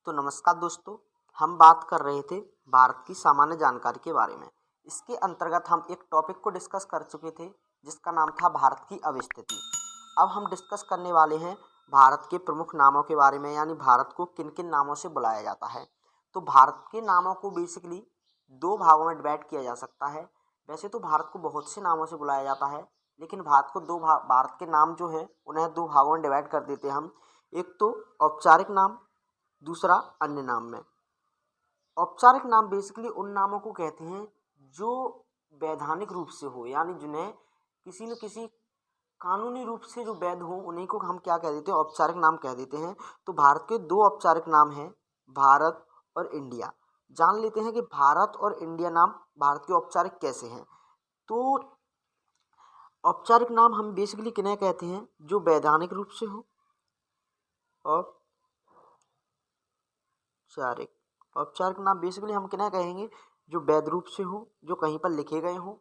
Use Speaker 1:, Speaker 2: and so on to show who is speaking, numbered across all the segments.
Speaker 1: तो नमस्कार दोस्तों, हम बात कर रहे थे भारत की सामान्य जानकारी के बारे में। इसके अंतर्गत हम एक टॉपिक को डिस्कस कर चुके थे जिसका नाम था भारत की अवस्थिति। अब हम डिस्कस करने वाले हैं भारत के प्रमुख नामों के बारे में, यानी भारत को किन किन नामों से बुलाया जाता है। तो भारत के नामों को बेसिकली दो भागों में डिवाइड किया जा सकता है। वैसे तो भारत को बहुत से नामों से बुलाया जाता है, लेकिन भारत के नाम जो हैं उन्हें दो भागों में डिवाइड कर देते हैं हम। एक तो औपचारिक नाम, दूसरा अन्य नाम में। औपचारिक नाम बेसिकली उन नामों को कहते हैं जो वैधानिक रूप से हो, यानी जिन्हें किसी न किसी कानूनी रूप से जो वैध हो, उन्हीं को हम क्या कह देते हैं, औपचारिक नाम कह देते हैं। तो भारत के दो औपचारिक नाम हैं, भारत और इंडिया। जान लेते हैं कि भारत और इंडिया नाम भारत के औपचारिक कैसे हैं। तो औपचारिक नाम हम बेसिकली किन्हें कहते हैं, जो वैधानिक रूप से हो। औपचारिक नाम बेसिकली हम किन्हें कहेंगे, जो वैध रूप से हो, जो कहीं पर लिखे गए हो।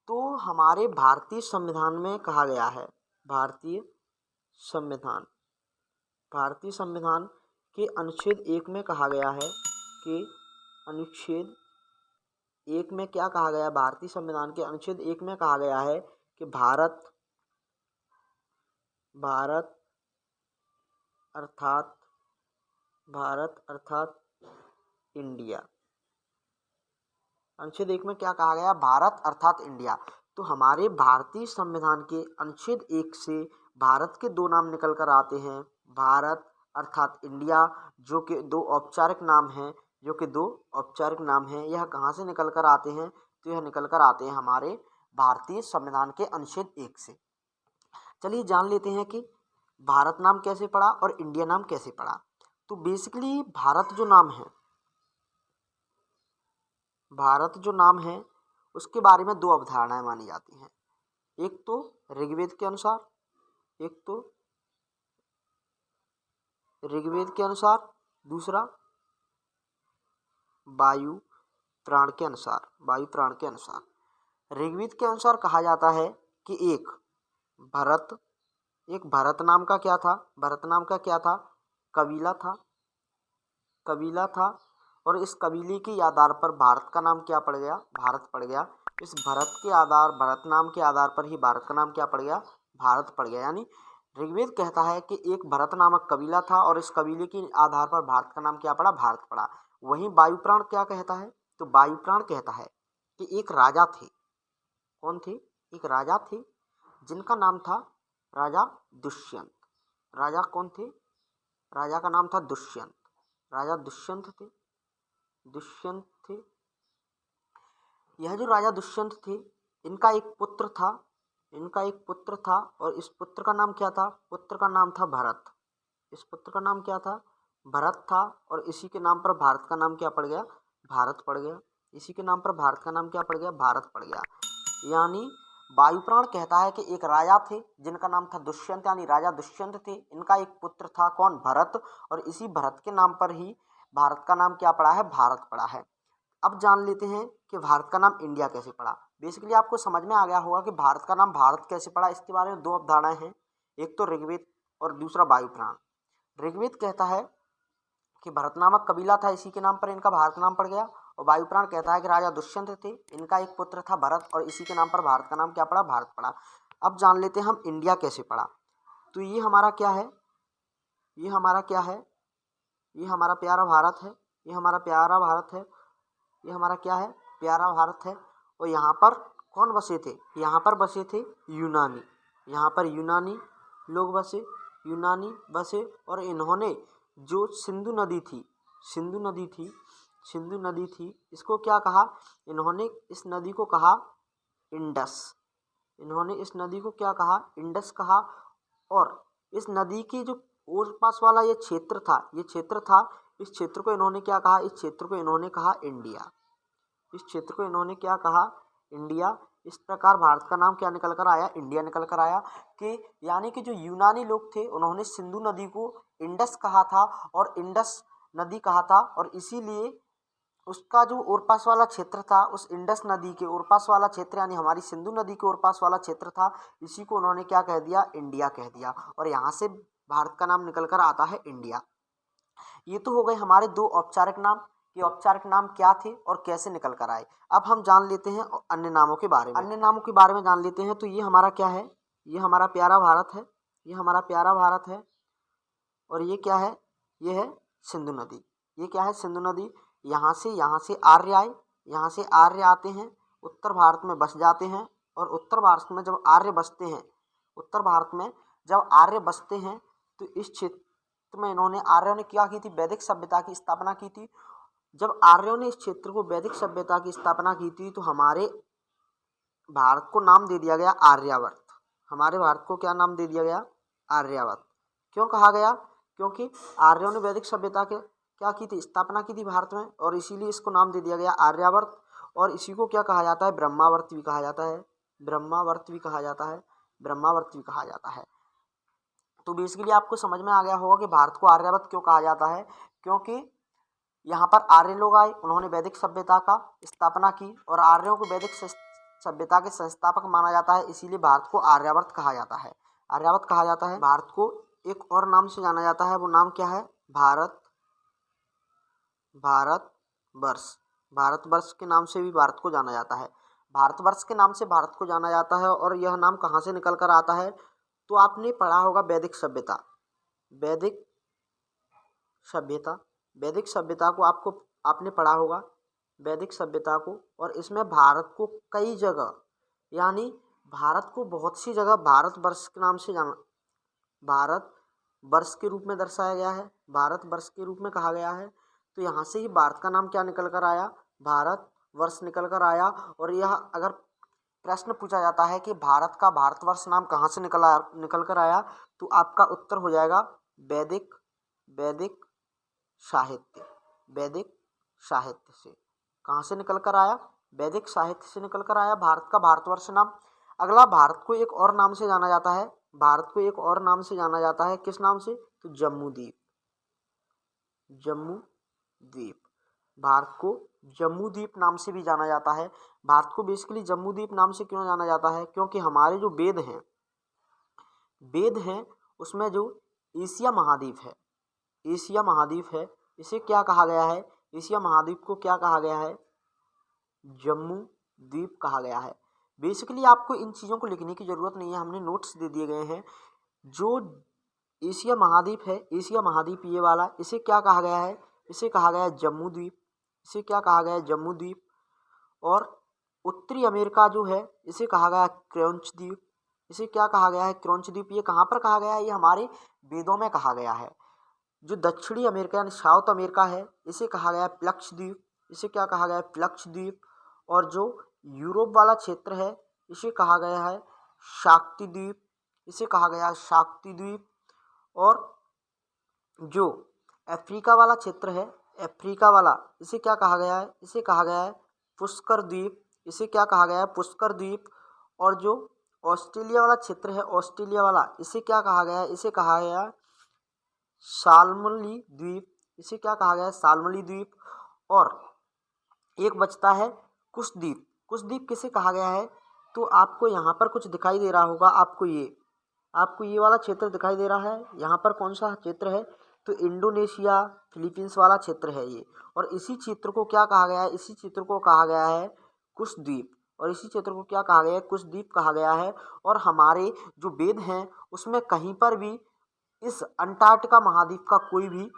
Speaker 1: तो हमारे भारतीय संविधान में कहा गया है, भारतीय संविधान के अनुच्छेद 1 में कहा गया है कि अनुच्छेद 1 में क्या कहा गया है, भारतीय संविधान के अनुच्छेद 1 में कहा गया है कि भारत अर्थात इंडिया। अनुच्छेद 1 में क्या कहा गया, भारत अर्थात इंडिया। तो हमारे भारतीय संविधान के अनुच्छेद 1 से भारत के दो नाम निकल कर आते हैं, भारत अर्थात इंडिया, जो कि दो औपचारिक नाम हैं। यह कहाँ से निकल कर आते हैं, तो यह निकल कर आते हैं हमारे भारतीय संविधान के अनुच्छेद 1 से। चलिए जान लेते हैं कि भारत नाम कैसे पड़ा और इंडिया नाम कैसे पड़ा। तो बेसिकली भारत जो नाम है उसके बारे में दो अवधारणाएं मानी जाती हैं। एक तो ऋग्वेद के अनुसार, दूसरा वायु पुराण के अनुसार। ऋग्वेद के अनुसार कहा जाता है कि एक भरत नाम का क्या था, कबीला था। और इस कबीले के आधार पर भारत का नाम क्या पड़ गया, भारत पड़ गया। इस भरत नाम के आधार पर ही भारत का नाम क्या पड़ गया, भारत पड़ गया। यानी ऋग्वेद कहता है कि एक भरत नामक कबीला था और इस कबीले के आधार पर भारत का नाम क्या पड़ा, भारत पड़ा। वहीं वायुपुराण क्या कहता है, तो वायुपुराण कहता है कि एक राजा थे। कौन थे, एक राजा थे जिनका नाम था राजा दुष्यंत। राजा कौन थे, राजा का नाम था दुष्यंत। राजा दुष्यंत थे। यह जो राजा दुष्यंत थे, इनका एक पुत्र था और इस पुत्र का नाम क्या था, पुत्र का नाम था भरत। इस पुत्र का नाम क्या था, भरत था। और इसी के नाम पर भारत का नाम क्या पड़ गया, भारत पड़ गया। इसी के नाम पर भारत का नाम क्या पड़ गया, भारत पड़ गया। यानी वायुपुराण कहता है कि एक राजा थे जिनका नाम था दुष्यंत, यानी राजा दुष्यंत थे। इनका एक पुत्र था, कौन, भरत। और इसी भरत के नाम पर ही भारत का नाम क्या पड़ा है, भारत पड़ा है। अब जान लेते हैं कि भारत का नाम इंडिया कैसे पड़ा। बेसिकली आपको समझ में आ गया होगा कि भारत का नाम भारत कैसे पड़ा। इसके बारे में दो अवधारणाएं हैं, एक तो ऋग्वेद और दूसरा वायुपुराण। ऋग्वेद कहता है कि भरत नामक कबीला था, इसी के नाम पर इनका भारत नाम पड़ गया। और वायुपुराण कहता है कि राजा दुष्यंत थे, इनका एक पुत्र था भरत, और इसी के नाम पर भारत का नाम क्या पड़ा, भारत पड़ा। अब जान लेते हैं हम इंडिया कैसे पड़ा। तो ये हमारा क्या है, ये हमारा प्यारा भारत है। ये हमारा क्या है, प्यारा भारत है। और यहाँ पर कौन बसे थे, यहाँ पर बसे थे यूनानी। यहाँ पर यूनानी लोग बसे और इन्होंने जो सिंधु नदी थी, इसको क्या कहा, इन्होंने इस नदी को कहा इंडस। इंडस कहा। और इस नदी की जो ओर पास वाला ये क्षेत्र था, इस क्षेत्र को इन्होंने क्या कहा, इस क्षेत्र को इन्होंने कहा इंडिया। इंडिया। इस प्रकार भारत का नाम क्या निकल कर आया, इंडिया निकल कर आया। कि यानी कि जो यूनानी लोग थे उन्होंने सिंधु नदी को इंडस कहा था और इंडस नदी कहा था, और इसीलिए उसका जो ओर पास वाला क्षेत्र था, उस इंडस नदी के ओर पास वाला क्षेत्र, यानी हमारी सिंधु नदी के ओर पास वाला क्षेत्र था, इसी को उन्होंने क्या कह दिया, इंडिया कह दिया। और यहाँ से भारत का नाम निकल कर आता है इंडिया। ये तो हो गए हमारे दो औपचारिक नाम कि औपचारिक नाम क्या थे और कैसे निकल कर आए। अब हम जान लेते हैं अन्य नामों के बारे में। अन्य नामों के बारे में जान लेते हैं। तो ये हमारा क्या है, ये हमारा प्यारा भारत है, ये हमारा प्यारा भारत है। और ये क्या है, ये है सिंधु नदी। ये क्या है, सिंधु नदी। यहाँ से आर्य आए, यहाँ से आर्य आते हैं, उत्तर भारत में बस जाते हैं। और उत्तर भारत में जब आर्य बसते हैं, उत्तर भारत में जब आर्य बसते हैं तो इस क्षेत्र में इन्होंने, आर्यों ने क्या की थी, वैदिक सभ्यता की स्थापना की थी। जब आर्यों ने इस क्षेत्र को वैदिक सभ्यता की स्थापना की थी तो हमारे भारत को नाम दे दिया गया आर्यावर्त। हमारे भारत को क्या नाम दे दिया गया, आर्यावर्त। क्यों कहा गया, क्योंकि आर्यों ने वैदिक सभ्यता के क्या की थी, स्थापना की थी भारत में, और इसीलिए इसको नाम दे दिया गया आर्यावर्त। और इसी को क्या कहा जाता है, ब्रह्मावर्त भी कहा जाता है, ब्रह्मावर्त भी कहा जाता है, ब्रह्मावर्त भी कहा जाता है। तो बेसिकली आपको समझ में आ गया होगा कि भारत को आर्यावर्त क्यों कहा जाता है, क्योंकि यहाँ पर आर्य लोग आए, उन्होंने वैदिक सभ्यता का स्थापना की, और आर्यों को वैदिक सभ्यता के संस्थापक माना जाता है, इसीलिए भारत को आर्यावर्त कहा जाता है, आर्यावर्त कहा जाता है। भारत को एक और नाम से जाना जाता है, वो नाम क्या है, भारत, भारतवर्ष। भारतवर्ष के नाम से भी भारत को जाना जाता है, भारतवर्ष के नाम से भारत को जाना जाता है। और यह नाम कहाँ से निकल कर आता है, तो आपने पढ़ा होगा वैदिक सभ्यता, वैदिक सभ्यता, वैदिक सभ्यता को आपने पढ़ा होगा, वैदिक सभ्यता को। और इसमें भारत को कई जगह, यानी भारत को बहुत सी जगह भारतवर्ष के नाम से जाना, भारत वर्ष के रूप में दर्शाया गया है, भारतवर्ष के रूप में कहा गया है। तो यहाँ से ही भारत का नाम क्या निकल कर आया, भारत वर्ष निकल कर आया। और यह अगर प्रश्न पूछा जाता है कि भारत का भारतवर्ष नाम कहाँ से निकल कर आया, तो आपका उत्तर हो जाएगा वैदिक, वैदिक साहित्य, वैदिक साहित्य से। कहाँ से निकल कर आया, वैदिक साहित्य से निकल कर आया भारत का भारतवर्ष नाम। अगला, भारत को एक और नाम से जाना जाता है, भारत को एक और नाम से जाना जाता है, किस नाम से, तो जम्मू द्वीप, जम्मू द्वीप। भारत को जम्मू द्वीप नाम से भी जाना जाता है। भारत को बेसिकली जम्मू द्वीप नाम से क्यों जाना जाता है, क्योंकि हमारे जो वेद हैं, वेद हैं उसमें जो एशिया महाद्वीप है, एशिया महाद्वीप है, इसे क्या कहा गया है, एशिया महाद्वीप को क्या कहा गया है, जम्मू द्वीप कहा गया है। बेसिकली आपको इन चीज़ों को लिखने की ज़रूरत नहीं है, हमने नोट्स दे दिए गए हैं। जो एशिया महाद्वीप है, एशिया महाद्वीप ये वाला, इसे क्या कहा गया है, इसे कहा गया है जम्मू द्वीप, इसे क्या कहा गया है, जम्मू द्वीप। और उत्तरी अमेरिका जो है, इसे कहा गया क्रंच द्वीप, इसे क्या कहा गया है, क्रंच द्वीप। ये कहाँ पर कहा गया है, ये हमारे वेदों में कहा गया है। जो दक्षिणी अमेरिका यानी साउथ अमेरिका है, इसे कहा गया है प्लक्ष द्वीप, इसे क्या कहा गया है, प्लक्ष द्वीप। और जो यूरोप वाला क्षेत्र है, इसे कहा गया है शाक्ति द्वीप, इसे कहा गया है शाक्ति द्वीप। और जो अफ्रीका वाला क्षेत्र है, अफ्रीका वाला, इसे क्या कहा गया है, इसे कहा गया है पुष्कर द्वीप, इसे क्या कहा गया है, पुष्कर द्वीप। और जो ऑस्ट्रेलिया वाला क्षेत्र है, ऑस्ट्रेलिया वाला, इसे क्या कहा गया है, इसे कहा गया है साल्मली द्वीप, इसे क्या कहा गया है, साल्मली द्वीप। और एक बचता है कुशद्वीप, कुशद्वीप किसे कहा गया है, तो आपको यहाँ पर कुछ दिखाई दे रहा होगा, आपको ये वाला क्षेत्र दिखाई दे रहा है, यहाँ पर कौन सा क्षेत्र है, तो इंडोनेशिया फिलीपींस वाला क्षेत्र है ये। और इसी क्षेत्र को क्या कहा गया है, इसी क्षेत्र को कहा गया है कुशद्वीप, और इसी क्षेत्र को क्या कहा गया है, कुशद्वीप कहा गया है। और हमारे जो वेद हैं उसमें कहीं पर भी इस अंटार्कटिका महाद्वीप का कोई भी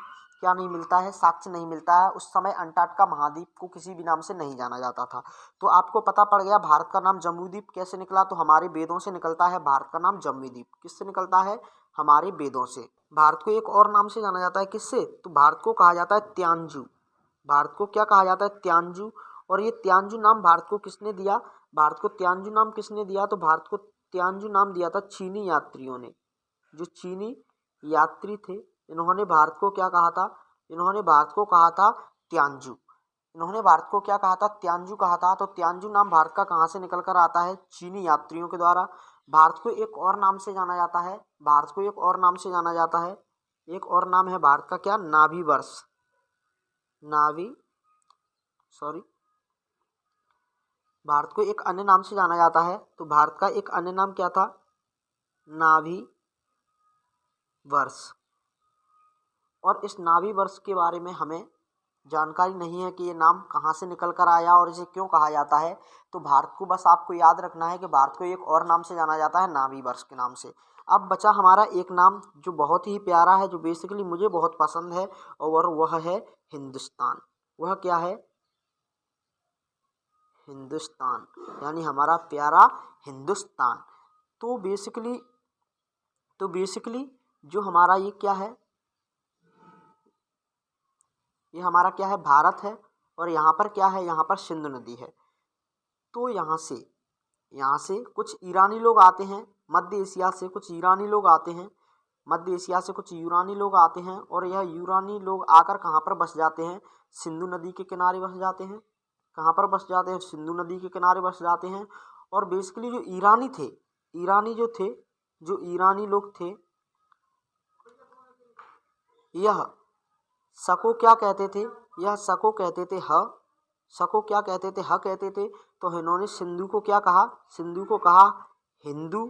Speaker 1: क्या नहीं मिलता है, साक्ष्य नहीं मिलता है। उस समय अंटार्कटिका महाद्वीप को किसी भी नाम से नहीं जाना जाता था। तो आपको पता पड़ गया भारत का नाम जम्मू द्वीप कैसे निकला, तो हमारे वेदों से निकलता है भारत का नाम जम्मू द्वीप। किससे निकलता है, हमारे वेदों से। भारत को एक और नाम से जाना जाता है, किससे, तो भारत को कहा जाता है त्यांजू, भारत को क्या कहा जाता है, त्यांजू। और ये त्यांजू नाम भारत को किसने दिया, भारत को त्यांजू नाम किसने दिया, तो भारत को त्यांजू नाम दिया था चीनी यात्रियों ने। जो चीनी यात्री थे, इन्होंने भारत को क्या कहा था, इन्होंने भारत को कहा था त्यांजू, इन्होंने भारत को क्या कहा था, त्यांजू कहा था। तो त्यांजू नाम भारत का कहाँ से निकल कर आता है, चीनी यात्रियों के द्वारा। भारत को एक और नाम से जाना जाता है, भारत को एक और नाम से जाना जाता है, एक और नाम है भारत का क्या, नाभी वर्ष, भारत को एक अन्य नाम से जाना जाता है, तो भारत का एक अन्य नाम क्या था, नाभी वर्ष। और इस नाभी वर्ष के बारे में हमें जानकारी नहीं है कि ये नाम कहाँ से निकल कर आया और इसे क्यों कहा जाता है। तो भारत को बस आपको याद रखना है कि भारत को एक और नाम से जाना जाता है, नाभी वर्ष के नाम से। अब बचा हमारा एक नाम जो बहुत ही प्यारा है, जो बेसिकली मुझे बहुत पसंद है, और वह है हिंदुस्तान। वह क्या है? हिंदुस्तान, यानी हमारा प्यारा हिंदुस्तान। तो बेसिकली जो हमारा ये क्या है, ये हमारा क्या है? भारत है। और यहाँ पर क्या है? यहाँ पर सिंधु नदी है। तो यहाँ से कुछ ईरानी लोग आते हैं, मध्य एशिया से कुछ ईरानी लोग आते हैं, मध्य एशिया से कुछ यूरानी लोग आते हैं, और यह यूरानी लोग आकर कहाँ पर बस जाते हैं? सिंधु नदी के किनारे बस जाते हैं। कहाँ पर बस जाते हैं? सिंधु नदी के किनारे बस जाते हैं। और बेसिकली जो ईरानी थे, जो ईरानी लोग थे, यह सको क्या कहते थे? यह सको कहते थे ह। सको क्या कहते थे? ह कहते थे। तो इन्होंने सिंधु को क्या कहा? सिंधु को कहा हिंदू।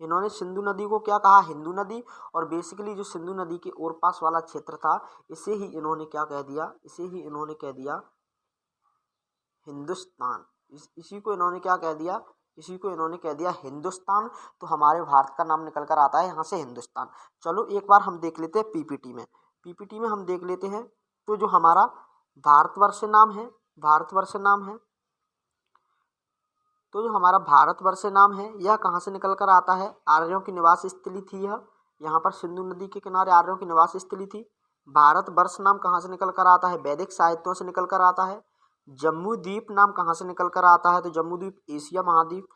Speaker 1: इन्होंने सिंधु नदी को क्या कहा? हिंदू नदी। और बेसिकली जो सिंधु नदी के ओर पास वाला क्षेत्र था, इसे ही इन्होंने क्या कह दिया? इसे ही इन्होंने कह दिया हिंदुस्तान। इसी को इन्होंने क्या कह दिया? इसी को इन्होंने कह दिया हिंदुस्तान। तो हमारे भारत का नाम निकल कर आता है यहाँ से हिंदुस्तान। चलो एक बार हम देख लेते हैं पीपीटी में। पीपीटी में हम देख लेते हैं। तो जो हमारा भारतवर्ष नाम है, भारतवर्ष नाम है, तो जो हमारा भारतवर्ष नाम है, यह कहाँ से निकल कर आता है? आर्यों की निवास स्थली थी यह। यहाँ पर सिंधु नदी के किनारे आर्यों की निवास स्थली थी। भारतवर्ष नाम कहाँ से निकल कर आता है? वैदिक साहित्यों से निकल कर आता है। जम्मू द्वीप नाम कहाँ से निकल कर आता है? तो जम्मू द्वीप एशिया महाद्वीप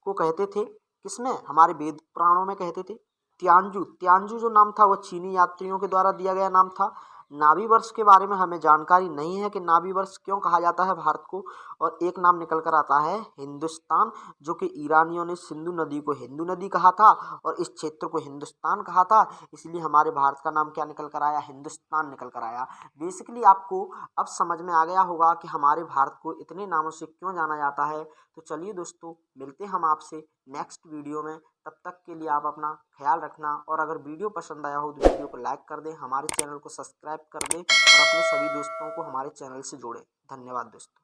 Speaker 1: को कहते थे। किसमें? हमारे वेद पुराणों में कहते थे। त्याञ्जु जो नाम था, वह चीनी यात्रियों के द्वारा दिया गया नाम था। नाभी वर्ष के बारे में हमें जानकारी नहीं है कि नाभी वर्ष क्यों कहा जाता है भारत को। और एक नाम निकल कर आता है हिंदुस्तान, जो कि ईरानियों ने सिंधु नदी को हिंदू नदी कहा था और इस क्षेत्र को हिंदुस्तान कहा था। इसलिए हमारे भारत का नाम क्या निकल कर आया? हिंदुस्तान निकल कर आया। बेसिकली आपको अब समझ में आ गया होगा कि हमारे भारत को इतने नामों से क्यों जाना जाता है। तो चलिए दोस्तों, मिलते हम आपसे नेक्स्ट वीडियो में। तब तक के लिए आप अपना ख्याल रखना, और अगर वीडियो पसंद आया हो तो वीडियो को लाइक कर दें, हमारे चैनल को सब्सक्राइब कर दें, और अपने सभी दोस्तों को हमारे चैनल से जोड़ें। धन्यवाद दोस्तों।